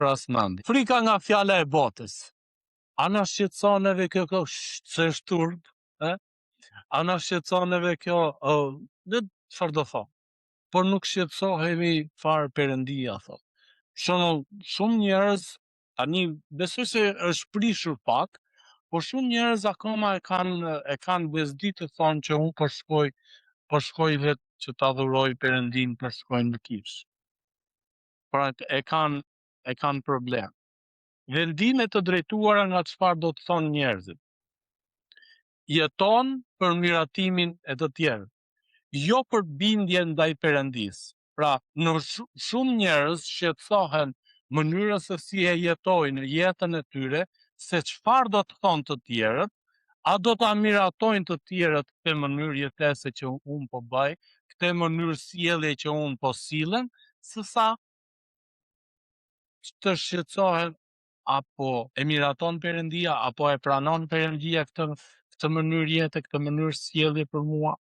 Prasmandi. Frika nga fjala e botës. A na shqetëson neve kjo se është turp, e? A na shqetëson neve kjo, dhe çfarë do thon. Por nuk shqetësohemi fare Perëndia, thot. Shumë njerëz tani besoj se është prishur pak, por shumë njerëz akoma e kanë bezdi të thonë që unë po shkoj vetë që ta adhuroj Perëndin, po shkoj në kishë. Pra e kanë problem. Vendime të drejtuara nga çfarë do të thonë njerëzit. Jeton për miratimin e të tjerë, jo për bindjen ndaj Perëndisë. Pra, në shumë njerëz shqetësohen mënyrës se si e jetojnë jetën e tyre, se çfarë do të thonë të tjerët, a do ta miratojnë të tjerët këtë mënyrë jetese që unë po bëj, këtë mënyrë sjellje që unë po sillem, sesa të shqetësohen apo e miraton Perëndia, apo e pranon Perëndia këtë mënyrë jete, këtë mënyrë sjellje për mua.